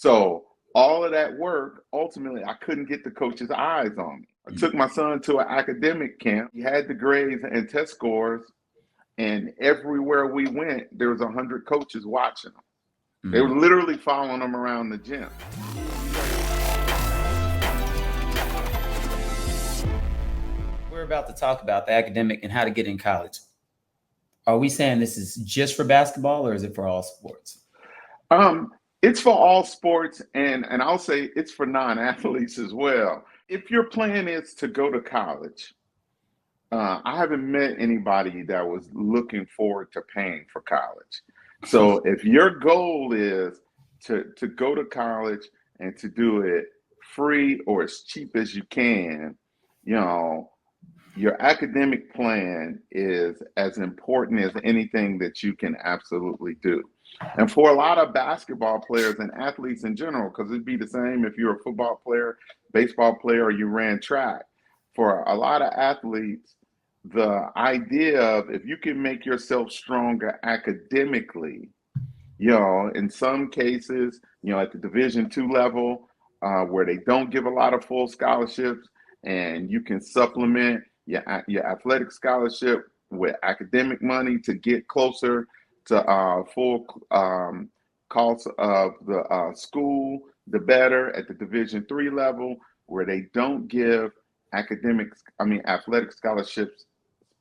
So all of that work, ultimately, I couldn't get the coach's eyes on me. I took my son to an academic camp. He had the grades and test scores, and everywhere we went, there was 100 coaches watching him. They were literally following him around the gym. We're about to talk about the academic and how to get in college. Are we saying this is just for basketball, or is it for all sports? It's for all sports, and I'll say it's for non-athletes as well. If your plan is to go to college, I haven't met anybody that was looking forward to paying for college. So if your goal is to go to college and to do it free or as cheap as you can, you know, your academic plan is as important as anything that you can absolutely do. And for a lot of basketball players and athletes in general, because it'd be the same if you're a football player, baseball player, or you ran track. For a lot of athletes, the idea of if you can make yourself stronger academically, in some cases, at the Division II level, where they don't give a lot of full scholarships, and you can supplement your athletic scholarship with academic money to get closer to full cost of the school, the better. At the Division III level, where they don't give athletic scholarships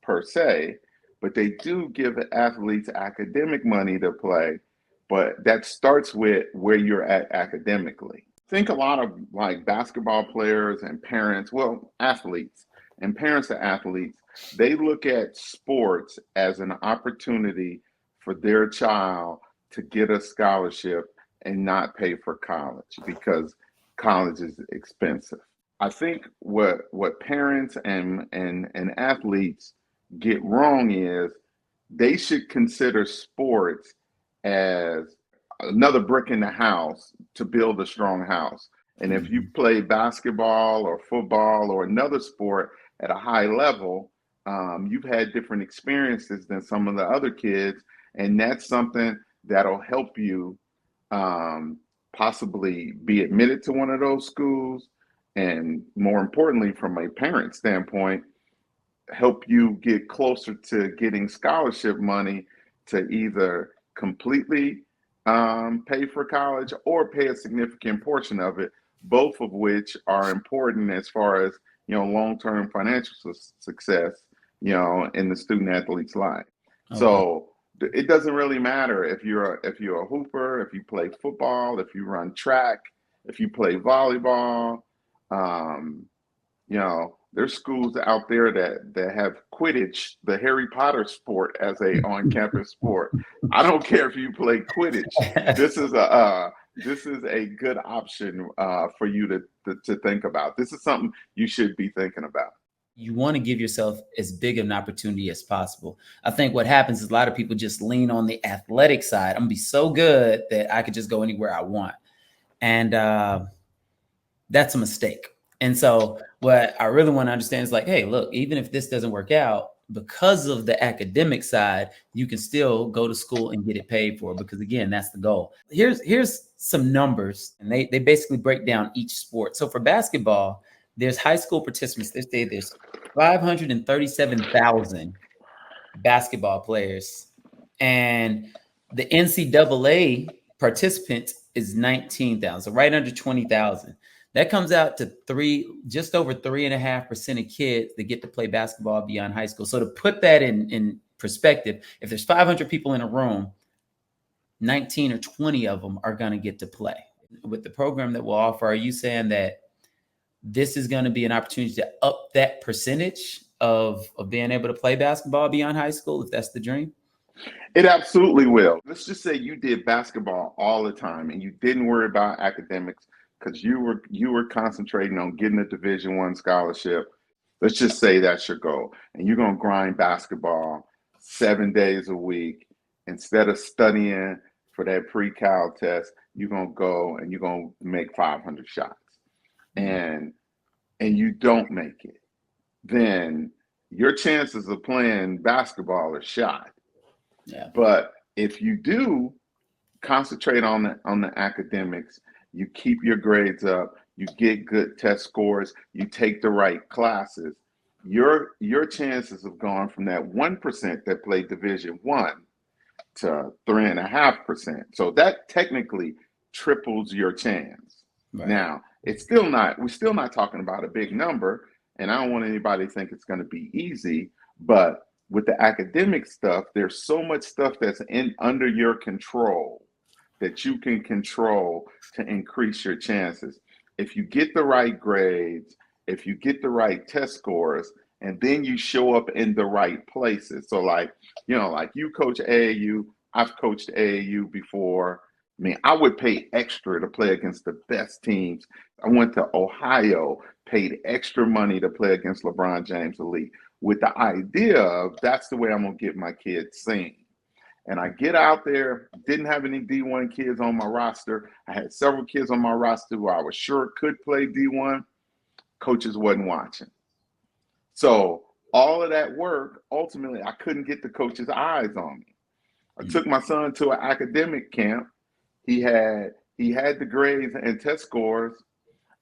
per se, but they do give athletes academic money to play. But that starts with where you're at academically. I think a lot of like basketball players and parents, athletes and parents of athletes, they look at sports as an opportunity for their child to get a scholarship and not pay for college because college is expensive. I think what parents and athletes get wrong is they should consider sports as another brick in the house to build a strong house. And if you play basketball or football or another sport at a high level, you've had different experiences than some of the other kids. And that's something that'll help you possibly be admitted to one of those schools. And more importantly, from a parent standpoint, help you get closer to getting scholarship money to either completely pay for college or pay a significant portion of it, both of which are important as far as, long-term financial success, in the student athlete's life. Okay. So it doesn't really matter if you're a hooper, if you play football, if you run track, if you play volleyball. There's schools out there that have Quidditch, the Harry Potter sport, as a on-campus sport. I don't care if you play Quidditch. This is a good option for you to think about. This is something you should be thinking about. You want to give yourself as big of an opportunity as possible. I think what happens is a lot of people just lean on the athletic side. I'm gonna be so good that I could just go anywhere I want. And that's a mistake. And so what I really want to understand is like, hey, look, even if this doesn't work out, because of the academic side, you can still go to school and get it paid for, because again, that's the goal. Here's some numbers, and they basically break down each sport. So for basketball, there's high school participants. There's 537,000 basketball players, and the NCAA participants is 19,000, so right under 20,000. That comes out to just over 3.5% of kids that get to play basketball beyond high school. So to put that in perspective, if there's 500 people in a room, 19 or 20 of them are going to get to play. With the program that we'll offer, are you saying that this is going to be an opportunity to up that percentage of being able to play basketball beyond high school, if that's the dream? It absolutely will. Let's just say you did basketball all the time and you didn't worry about academics because you were concentrating on getting a Division I scholarship. Let's just say that's your goal. And you're going to grind basketball 7 days a week. Instead of studying for that pre-cal test, you're going to go and you're going to make 500 shots. And you don't make it. Then your chances of playing basketball are shot. Yeah. But if you do concentrate on the academics you keep your grades up, you get good test scores, you take the right classes, your chances of going from that 1% that played Division 1 to 3.5%. So that technically triples your chance. Right. Now, we're still not talking about a big number, and I don't want anybody to think it's going to be easy, but with the academic stuff, there's so much stuff that's under your control that you can control to increase your chances. If you get the right grades, if you get the right test scores, and then you show up in the right places. So like you coach AAU, I've coached AAU before. I mean, I would pay extra to play against the best teams. I went to Ohio, paid extra money to play against LeBron James Elite with the idea of that's the way I'm going to get my kids seen. And I get out there, didn't have any D1 kids on my roster. I had several kids on my roster who I was sure could play D1. Coaches wasn't watching. So all of that work, ultimately, I couldn't get the coach's eyes on me. I took my son to an academic camp. He had the grades and test scores,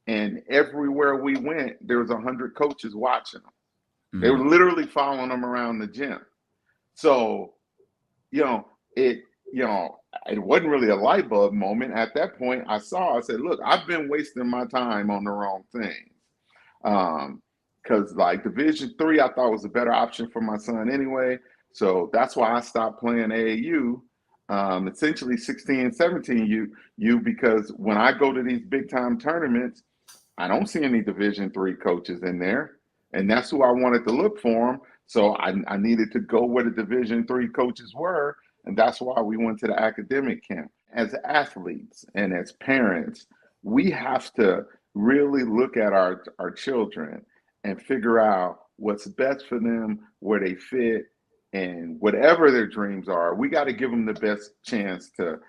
and everywhere we went, there was 100 coaches watching them. Mm-hmm. They were literally following him around the gym. So, it wasn't really a light bulb moment. At that point, I said, look, I've been wasting my time on the wrong things. Because like Division 3, I thought was a better option for my son anyway. So that's why I stopped playing AAU. Essentially 16, 17 U, because when I go to these big time tournaments, I don't see any Division 3 coaches in there. And that's who I wanted to look for them. So I needed to go where the Division 3 coaches were. And that's why we went to the academic camp. As athletes and as parents, we have to really look at our children and figure out what's best for them, where they fit, and whatever their dreams are. We got to give them the best chance to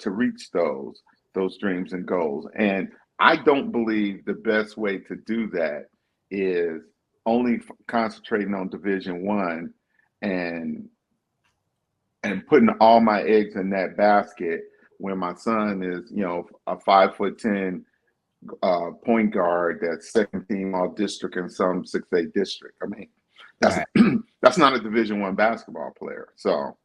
reach those dreams and goals. And I don't believe the best way to do that is only concentrating on Division 1 and putting all my eggs in that basket when my son is, a 5'10" point guard that's second team all district in some 6A district. I mean, that's not a Division 1 basketball player. So